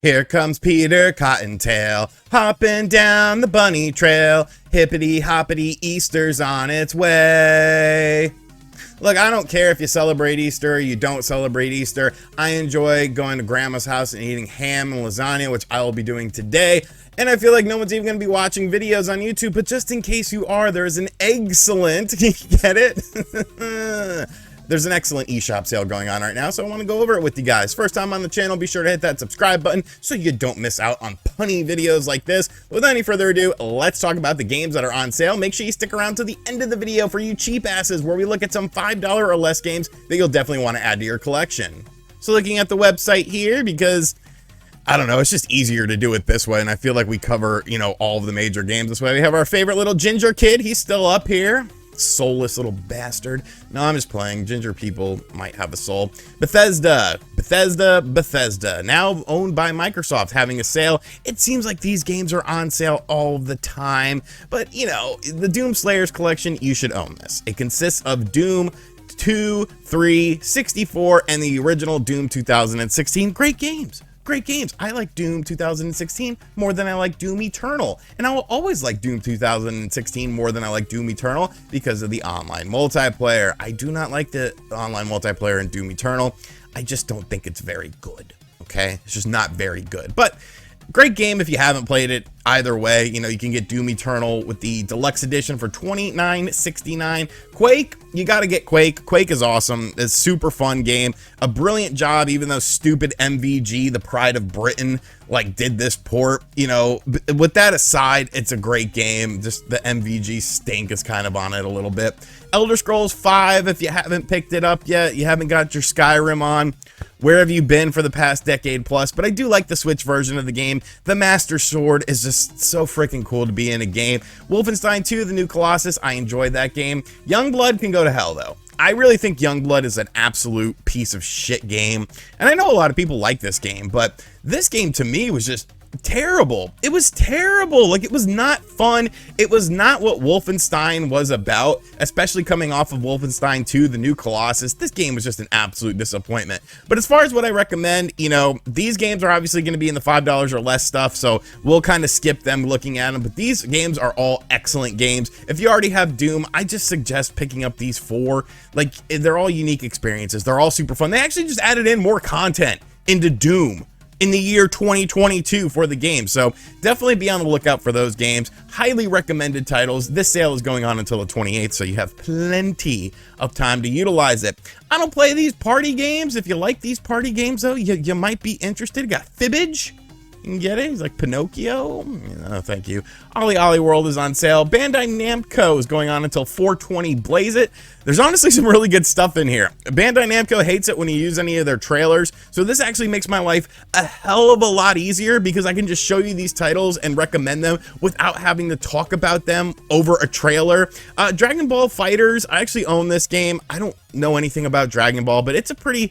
Here comes Peter Cottontail, hopping down the bunny trail. Hippity hoppity, Easter's on its way. Look, I don't care if you celebrate Easter or you don't celebrate Easter. I enjoy going to grandma's house and eating ham and lasagna, which I will be doing today. And I feel like no one's even going to be watching videos on YouTube, but just in case you are, there's an excellent, get it? There's an excellent eShop sale going on right now, so I want to go over it with you guys. First time on the channel, be sure to hit that subscribe button so you don't miss out on punny videos like this. Without any further ado, let's talk about the games that are on sale. Make sure you stick around to the end of the video for you cheap asses, where we look at some $5 or less games that you'll definitely want to add to your collection. So looking at the website here, because I don't know, it's just easier to do it this way, and I feel like we cover, all of the major games this way. We have our favorite little ginger kid. He's still up here. Soulless little bastard. No, I'm just playing. Ginger people might have a soul. Bethesda, now owned by Microsoft, having a sale. It seems like these games are on sale all the time, but the Doom Slayers collection, you should own this. It consists of Doom 2, 3, 64, and the original Doom 2016. Great games. Great games. I like Doom 2016 more than I like Doom Eternal, and I will always like Doom 2016 more than I like Doom Eternal because of the online multiplayer. I do not like the online multiplayer in Doom Eternal. I just don't think it's very good, okay? It's just not very good, but great game if you haven't played it. Either way, you can get Doom Eternal with the deluxe edition for $29.69. Quake, you got to get Quake. Quake is awesome. It's a super fun game. A brilliant job, even though stupid MVG, the pride of Britain, did this port. With that aside, it's a great game. Just the MVG stink is kind of on it a little bit. Elder Scrolls 5, if you haven't picked it up yet, you haven't got your Skyrim on, where have you been for the past decade plus? But I do like the Switch version of the game. The Master Sword is just so freaking cool to be in a game. Wolfenstein 2, the new Colossus, I enjoyed that game. Youngblood can go to hell, though. I really think Youngblood is an absolute piece of shit game. And I know a lot of people like this game, but this game to me was just terrible. It was terrible. It was not fun. It was not what Wolfenstein was about, especially coming off of Wolfenstein 2, the new Colossus. This game was just an absolute disappointment. But as far as what I recommend, these games are obviously going to be in the $5 or less stuff, so we'll kind of skip them looking at them, but these games are all excellent games. If you already have Doom, I just suggest picking up these four. They're all unique experiences. They're all super fun. They actually just added in more content into Doom in the year 2022 for the game, so definitely be on the lookout for those games. Highly recommended titles. This sale is going on until the 28th, so you have plenty of time to utilize it. I don't play these party games. If you like these party games, though, you might be interested. Got Fibbage. You can get it. He's like Pinocchio. No, thank you. Ollie Ollie World is on sale. Bandai Namco is going on until 4/20. Blaze it. There's honestly some really good stuff in here. Bandai Namco hates it when you use any of their trailers, so this actually makes my life a hell of a lot easier because I can just show you these titles and recommend them without having to talk about them over a trailer. Dragon Ball FighterZ, I actually own this game. I don't know anything about Dragon Ball, but it's a pretty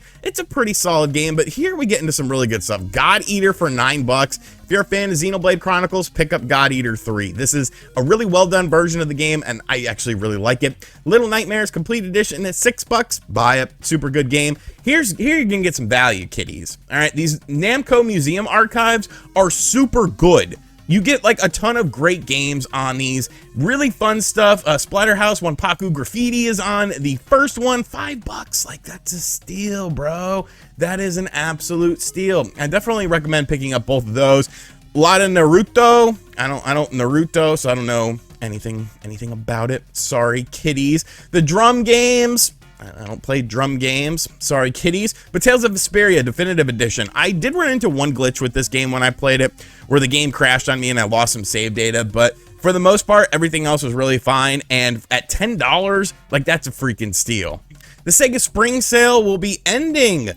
solid game. But here we get into some really good stuff. God Eater for $9. If you're a fan of Xenoblade Chronicles, pick up God Eater 3. This is a really well done version of the game, and I actually really like it. Little Nightmares Complete Edition at $6. Buy it. Super good game. Here you're gonna get some value, kiddies. All right, these Namco Museum archives are super good. You get a ton of great games on these. Really fun stuff. Splatterhouse Wanpaku Graffiti is on the first one. $5. That's a steal, bro. That is an absolute steal. I definitely recommend picking up both of those. A lot of Naruto. I don't Naruto, so I don't know anything about it. Sorry, kiddies. The drum games. I don't play drum games. Sorry, kiddies. But Tales of Vesperia Definitive Edition. I did run into one glitch with this game when I played it, where the game crashed on me and I lost some save data. But for the most part, everything else was really fine. And at $10, that's a freaking steal. The Sega Spring Sale will be ending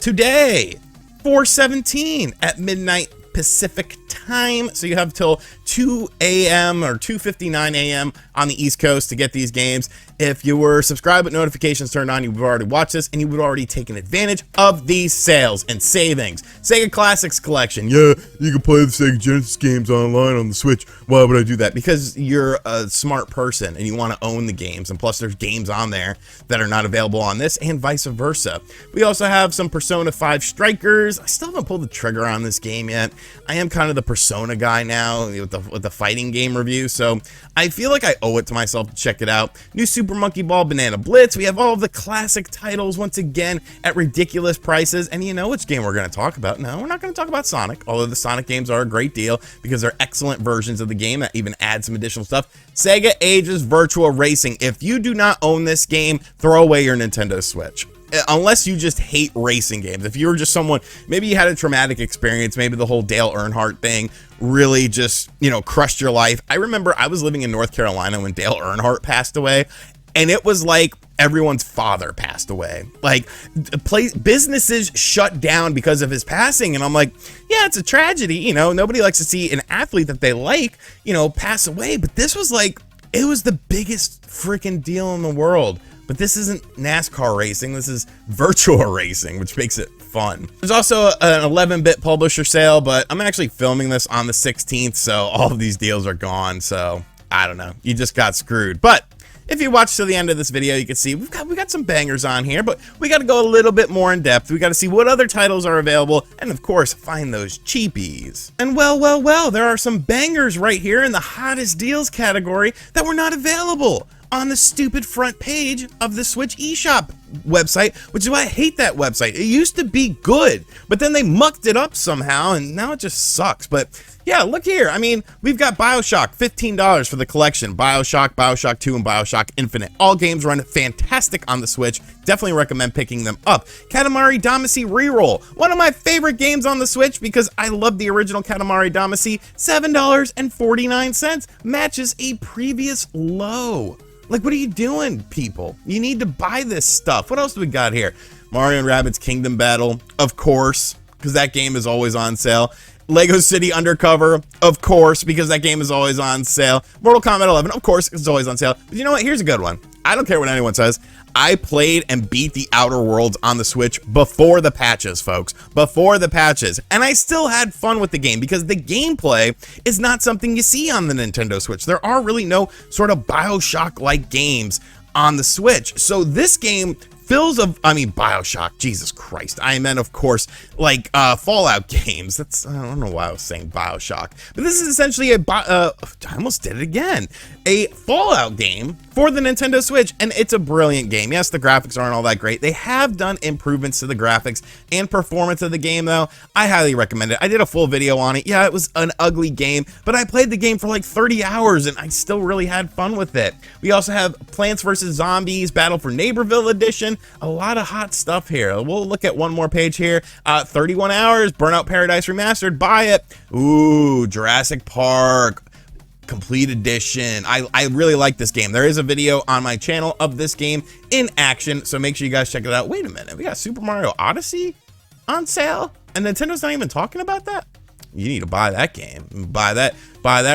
today, 4/17 at midnight Pacific time, so you have till 2 a.m. or 2:59 a.m. on the East Coast to get these games. If you were subscribed with notifications turned on, you would have already watched this, and you would have already taken advantage of these sales and savings. Sega Classics Collection. Yeah, you can play the Sega Genesis games online on the Switch. Why would I do that? Because you're a smart person and you want to own the games, and plus there's games on there that are not available on this, and vice versa. We also have some Persona 5 Strikers. I still haven't pulled the trigger on this game yet. I am kind of the Persona guy now with the fighting game review, so I feel like I owe it to myself to check it out. New Super Monkey Ball Banana Blitz. We have all of the classic titles once again at ridiculous prices. And you know which game we're going to talk about? No, we're not going to talk about Sonic, although the Sonic games are a great deal because they're excellent versions of the game that even add some additional stuff. Sega Ages Virtual Racing. If you do not own this game, throw away your Nintendo Switch. Unless you just hate racing games. If you were just someone, maybe you had a traumatic experience, maybe the whole Dale Earnhardt thing really just, you know, crushed your life. I remember I was living in North Carolina when Dale Earnhardt passed away, and it was like everyone's father passed away. Like, businesses shut down because of his passing, and I'm like, yeah, it's a tragedy. You know, nobody likes to see an athlete that they like, you know, pass away, but this was like, it was the biggest freaking deal in the world. But this isn't NASCAR racing, this is virtual racing, which makes it fun. There's also an 11-bit publisher sale, but I'm actually filming this on the 16th, so all of these deals are gone, so I don't know, you just got screwed. But if you watch to the end of this video, you can see we got some bangers on here, but we got to go a little bit more in depth. We got to see what other titles are available, and of course, find those cheapies. And well, there are some bangers right here in the hottest deals category that were not available on the stupid front page of the Switch eShop website, which is why I hate that website. It used to be good, but then they mucked it up somehow, and now it just sucks. But yeah, look here. I mean, we've got BioShock, $15 for the collection. BioShock, BioShock 2, and BioShock Infinite. All games run fantastic on the Switch. Definitely recommend picking them up. Katamari Damacy Reroll, one of my favorite games on the Switch because I love the original Katamari Damacy. $7.49 matches a previous low. Like, what are you doing, people? You need to buy this stuff. What else do we got here? Mario & Rabbids Kingdom Battle, of course, because that game is always on sale. Lego City Undercover, of course, because that game is always on sale. Mortal Kombat 11, of course, it's always on sale. But you know what? Here's a good one. I don't care what anyone says. I played and beat the Outer Worlds on the Switch before the patches, folks. Before the patches. And I still had fun with the game because the gameplay is not something you see on the Nintendo Switch. There are really no sort of BioShock-like games on the Switch. So this game fills of, I mean, BioShock, Jesus Christ. I meant, of course, like Fallout games. That's, I don't know why I was saying BioShock. But this is essentially I almost did it again. A Fallout game for the Nintendo Switch, and it's a brilliant game. Yes, the graphics aren't all that great. They have done improvements to the graphics and performance of the game, though. I highly recommend it. I did a full video on it. Yeah, it was an ugly game, but I played the game for like 30 hours, and I still really had fun with it. We also have Plants vs. Zombies Battle for Neighborville Edition. A lot of hot stuff here. We'll look at one more page here. 31 Hours, Burnout Paradise Remastered. Buy it. Ooh, Jurassic Park Complete Edition. I really like this game. There is a video on my channel of this game in action, so make sure you guys check it out. Wait a minute, we got Super Mario Odyssey on sale, and Nintendo's not even talking about that? You need to buy that game. Buy that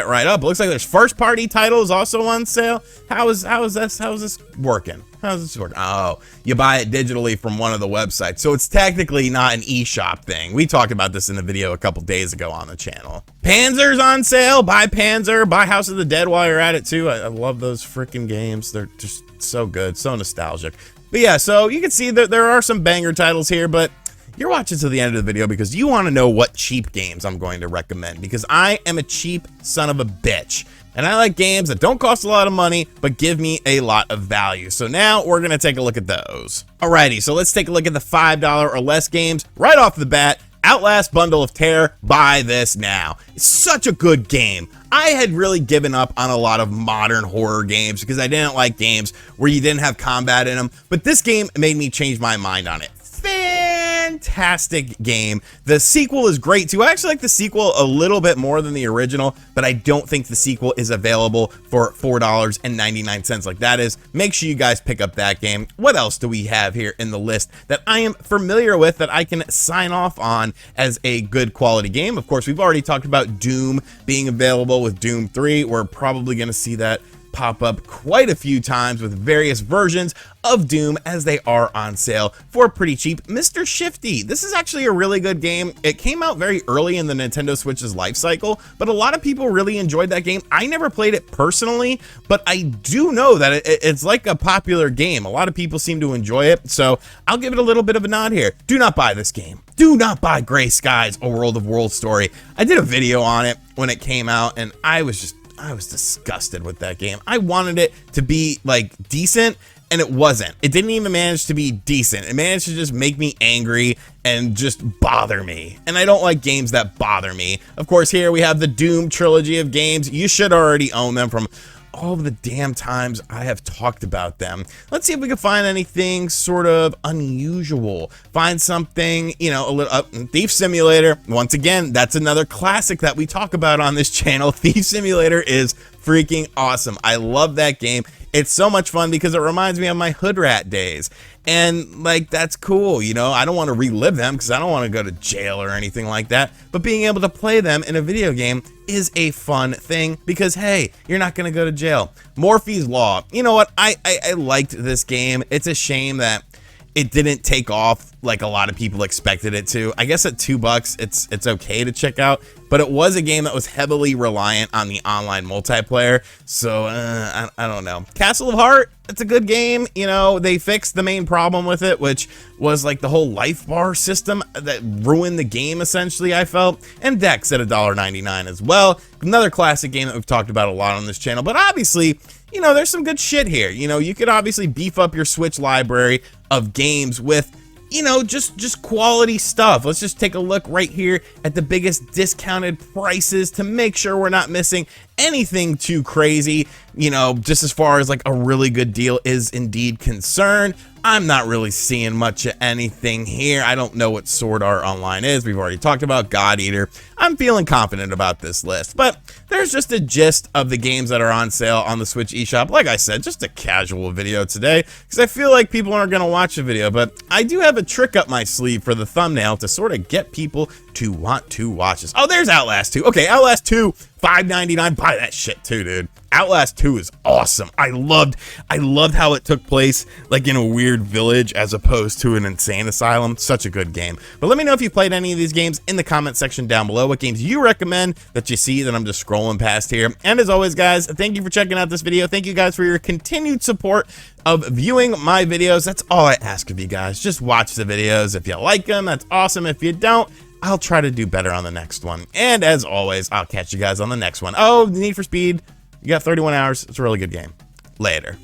right up. It looks like there's first-party titles also on sale. How is this working? How's this working? Oh, you buy it digitally from one of the websites, so it's technically not an eShop thing. We talked about this in the video a couple days ago on the channel. Panzer's on sale. Buy Panzer. Buy House of the Dead while you're at it too. I love those freaking games. They're just so good, so nostalgic. But yeah, so you can see that there are some banger titles here, but you're watching to the end of the video because you want to know what cheap games I'm going to recommend, because I am a cheap son of a bitch. And I like games that don't cost a lot of money, but give me a lot of value. So now we're going to take a look at those. Alrighty, so let's take a look at the $5 or less games. Right off the bat, Outlast Bundle of Terror, buy this now. It's such a good game. I had really given up on a lot of modern horror games because I didn't like games where you didn't have combat in them, but this game made me change my mind on it. Fantastic fantastic game. The sequel is great too. I actually like the sequel a little bit more than the original, but I don't think the sequel is available for $4.99 like that is. Make sure you guys pick up that game. What else do we have here in the list that I am familiar with that I can sign off on as a good quality game? Of course, we've already talked about Doom being available with Doom 3. We're probably going to see that pop up quite a few times with various versions of Doom as they are on sale for pretty cheap. Mr. Shifty, this is actually a really good game. It came out very early in the Nintendo Switch's life cycle, but a lot of people really enjoyed that game. I never played it personally, but I do know that it's like a popular game. A lot of people seem to enjoy it, so I'll give it a little bit of a nod here. Do not buy this game. Do not buy Gray Skies, A World of Worlds story. I did a video on it when it came out, and I was disgusted with that game. I wanted it to be like decent, and it wasn't. It didn't even manage to be decent. It managed to just make me angry and just bother me. And I don't like games that bother me. Of course, here we have the Doom trilogy of games. You should already own them from all of the damn times I have talked about them. Let's see if we can find anything sort of unusual. Find something, you know, a little Thief Simulator. Once again, that's another classic that we talk about on this channel. Thief Simulator is freaking awesome. I love that game. It's so much fun because it reminds me of my hood rat days. And like, that's cool, you know. I don't want to relive them because I don't want to go to jail or anything like that. But being able to play them in a video game is a fun thing because, hey, you're not going to go to jail. Murphy's Law. You know what? I liked this game. It's a shame that it didn't take off like a lot of people expected it to. I guess at $2, it's okay to check out, but it was a game that was heavily reliant on the online multiplayer. So I don't know. Castle of Heart, it's a good game. You know, they fixed the main problem with it, which was like the whole life bar system that ruined the game essentially, I felt. And Dex at $1.99 as well. Another classic game that we've talked about a lot on this channel, but obviously, you know, there's some good shit here. You know, you could obviously beef up your Switch library of games with, you know, just quality stuff. Let's just take a look right here at the biggest discounted prices to make sure we're not missing anything too crazy, you know, just as far as like a really good deal is indeed concerned. I'm not really seeing much of anything here. I don't know what Sword Art Online is. We've already talked about God Eater. I'm feeling confident about this list, but there's just a gist of the games that are on sale on the Switch eShop. Like I said, just a casual video today because I feel like people aren't going to watch the video, but I do have a trick up my sleeve for the thumbnail to sort of get people to want to watch this. Oh, there's Outlast 2. Okay, Outlast 2, $5.99. Buy that shit too, dude. Outlast 2 is awesome. I loved how it took place like in a weird village as opposed to an insane asylum. Such a good game. But let me know if you played any of these games in the comment section down below. What games you recommend that you see that I'm just scrolling past here. And as always, guys, thank you for checking out this video. Thank you guys for your continued support of viewing my videos. That's all I ask of you guys. Just watch the videos. If you like them, that's awesome. If you don't, I'll try to do better on the next one. And as always, I'll catch you guys on the next one. Oh, Need for Speed. You got 31 hours. It's a really good game. Later.